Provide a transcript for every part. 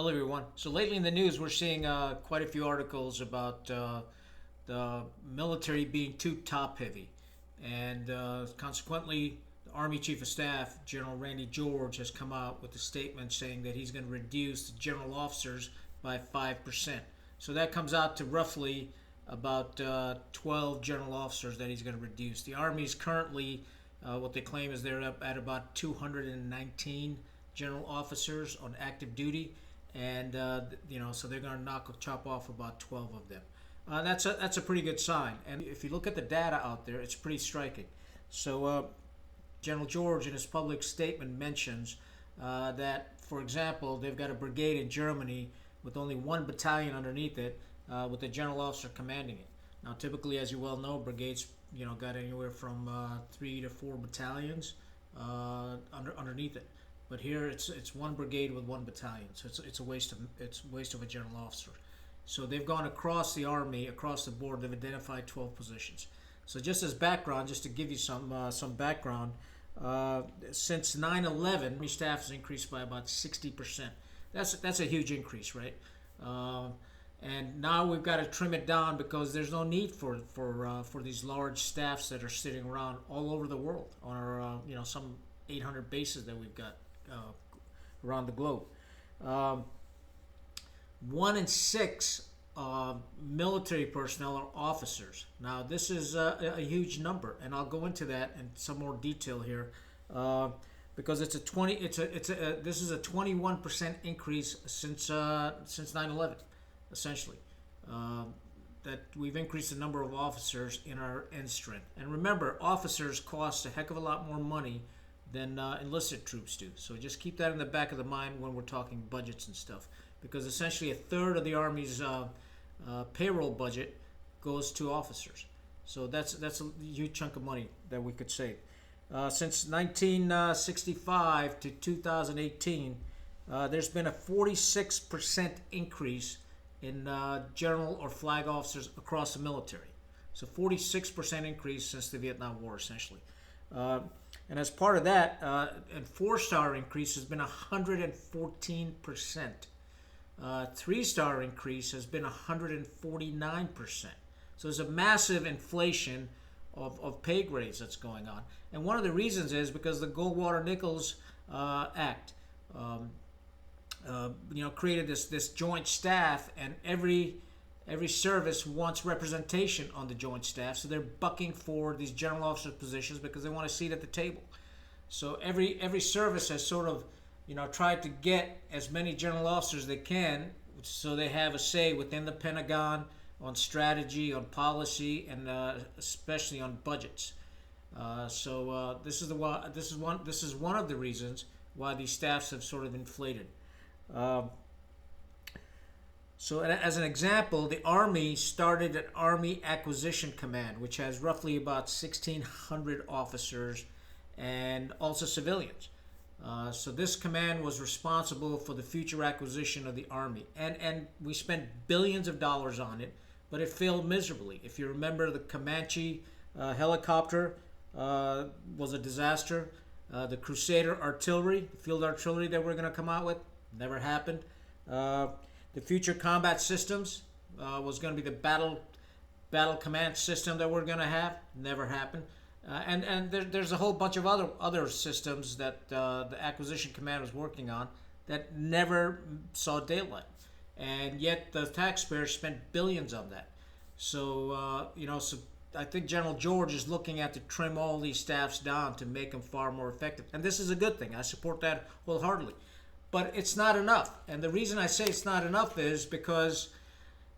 Hello, everyone. So lately in the news, we're seeing quite a few articles about the military being too top-heavy, and consequently, the Army Chief of Staff, General Randy George, has come out with a statement saying that he's going to reduce the general officers by 5%. So that comes out to roughly about 12 general officers that he's going to reduce. The Army is currently, what they claim is they're up at about 219 general officers on active duty, and so they're going to chop off about 12 of them. That's a pretty good sign, and if you look at the data out there, it's pretty striking. So General George, in his public statement, mentions that, for example, they've got a brigade in Germany with only one battalion underneath it, with a general officer commanding it. Now, typically, as you well know, brigades got anywhere from 3 to 4 battalions underneath it. But here it's one brigade with one battalion, so it's a waste of a general officer. So they've gone across the Army, across the board. They've identified 12 positions. So just as background, just to give you some background, since 9/11, Army staff has increased by about 60%. That's a huge increase, right? And now we've got to trim it down because there's no need for these large staffs that are sitting around all over the world on our some 800 bases that we've got around the globe. 1 in 6 military personnel are officers. Now, this is a huge number, and I'll go into that in some more detail here, because this is a 21% increase since 9/11, essentially. That we've increased the number of officers in our end strength. And remember, officers cost a heck of a lot more money than enlisted troops do. So just keep that in the back of the mind when we're talking budgets and stuff, because essentially a third of the Army's payroll budget goes to officers. So that's a huge chunk of money that we could save. Since 1965 to 2018, there's been a 46% increase in general or flag officers across the military. So 46% increase since the Vietnam War, essentially. And as part of that, a 4-star increase has been 114%. 3-star increase has been 149%. So there's a massive inflation of pay grades that's going on. And one of the reasons is because the Goldwater-Nichols Act created this joint staff, and every service wants representation on the joint staff, so they're bucking for these general officer positions because they want a seat at the table. So every service has sort of tried to get as many general officers as they can, so they have a say within the Pentagon on strategy, on policy, and especially on budgets. This is one of the reasons why these staffs have sort of inflated. So as an example, the Army started an Army Acquisition Command, which has roughly about 1,600 officers and also civilians. So this command was responsible for the future acquisition of the Army. And we spent billions of dollars on it, but it failed miserably. If you remember, the Comanche helicopter was a disaster. The Crusader artillery, the field artillery that we're going to come out with, never happened. The future combat systems was going to be the battle command system that we're going to have. Never happened. And there's a whole bunch of other systems that the acquisition command was working on that never saw daylight. And yet the taxpayers spent billions on that. So so I think General George is looking at to trim all these staffs down to make them far more effective. And this is a good thing. I support that wholeheartedly. But it's not enough. And the reason I say it's not enough is because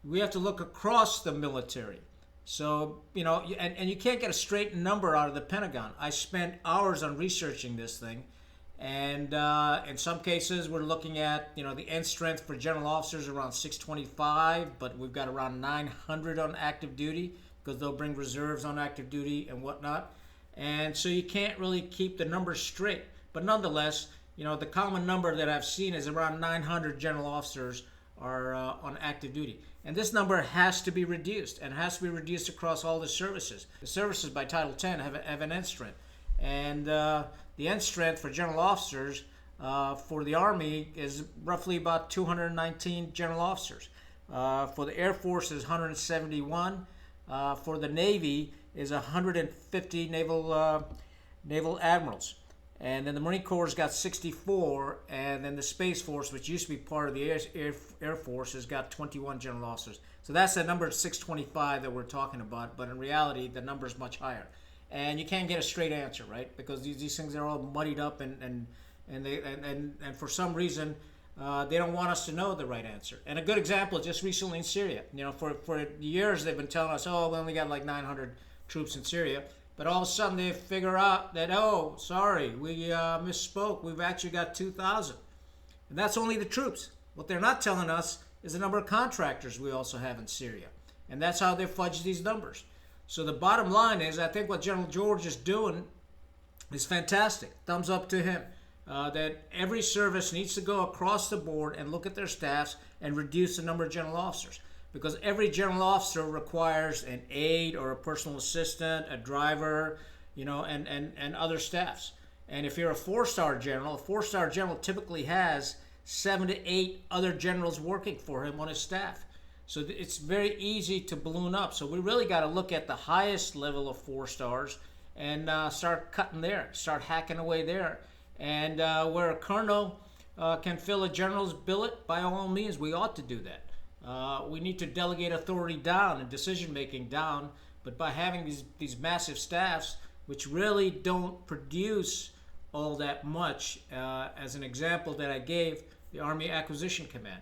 we have to look across the military. So, and you can't get a straight number out of the Pentagon. I spent hours on researching this thing. And in some cases, we're looking at, the end strength for general officers around 625, but we've got around 900 on active duty because they'll bring reserves on active duty and whatnot. And so you can't really keep the numbers straight. But nonetheless, the common number that I've seen is around 900 general officers are on active duty. And this number has to be reduced, and it has to be reduced across all the services. The services by Title 10 have an end strength. And the end strength for general officers for the Army is roughly about 219 general officers. For the Air Force is 171. For the Navy is 150 naval admirals. And then the Marine Corps has got 64, and then the Space Force, which used to be part of the Air Force, has got 21 general officers. So that's the number 625 that we're talking about, but in reality, the number is much higher. And you can't get a straight answer, right? Because these things are all muddied up, and for some reason, they don't want us to know the right answer. And a good example, just recently in Syria. You know, for years they've been telling us, oh, we only got like 900 troops in Syria. But all of a sudden they figure out that, oh, sorry, we misspoke. We've actually got 2,000. And that's only the troops. What they're not telling us is the number of contractors we also have in Syria. And that's how they fudge these numbers. So the bottom line is, I think what General George is doing is fantastic. Thumbs up to him. That every service needs to go across the board and look at their staffs and reduce the number of general officers. Because every general officer requires an aide or a personal assistant, a driver, you know, and other staffs. And if you're a four-star general typically has 7 to 8 other generals working for him on his staff. So it's very easy to balloon up. So we really got to look at the highest level of 4 stars and start cutting there, start hacking away there. And where a colonel can fill a general's billet, by all means, we ought to do that. We need to delegate authority down and decision-making down, but by having these massive staffs, which really don't produce all that much, as an example that I gave, the Army Acquisition Command.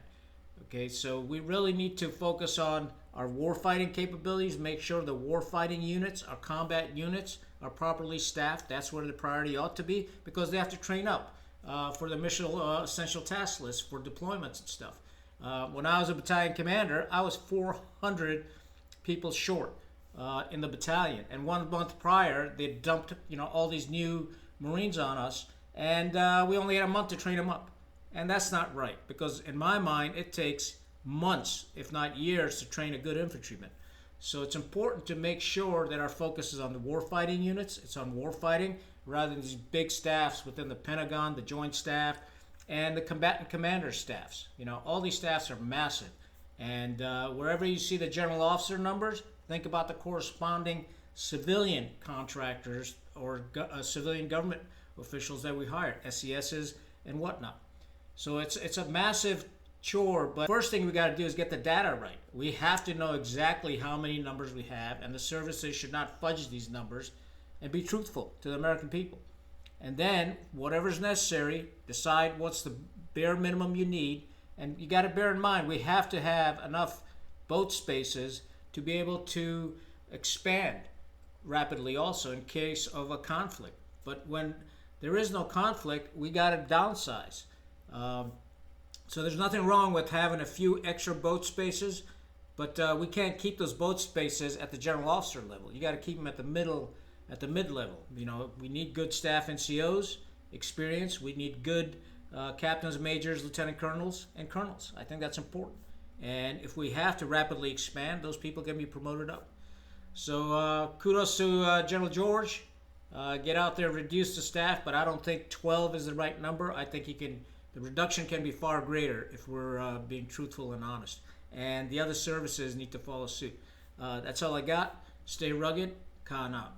Okay, so we really need to focus on our warfighting capabilities, make sure the warfighting units, our combat units, are properly staffed. That's where the priority ought to be, because they have to train up for the mission essential task list for deployments and stuff. When I was a battalion commander, I was 400 people short in the battalion, and 1 month prior, they dumped all these new Marines on us, and we only had a month to train them up. And that's not right, because in my mind, it takes months, if not years, to train a good infantryman. So it's important to make sure that our focus is on the warfighting units. It's on warfighting rather than these big staffs within the Pentagon, the Joint Staff, and the combatant commander staffs. You know, all these staffs are massive. And wherever you see the general officer numbers, think about the corresponding civilian contractors or civilian government officials that we hire, SESs and whatnot. So it's a massive chore, but first thing we got to do is get the data right. We have to know exactly how many numbers we have, and the services should not fudge these numbers, and be truthful to the American people. And then, whatever's necessary, decide what's the bare minimum you need. And you got to bear in mind, we have to have enough boat spaces to be able to expand rapidly also in case of a conflict. But when there is no conflict, we got to downsize. So there's nothing wrong with having a few extra boat spaces, but we can't keep those boat spaces at the general officer level. You got to keep them at the mid-level. You know, we need good staff NCOs, experience. We need good captains, majors, lieutenant colonels, and colonels. I think that's important. And if we have to rapidly expand, those people can be promoted up. So kudos to General George. Get out there, reduce the staff, but I don't think 12 is the right number. I think the reduction can be far greater if we're being truthful and honest. And the other services need to follow suit. That's all I got. Stay rugged. Khan out.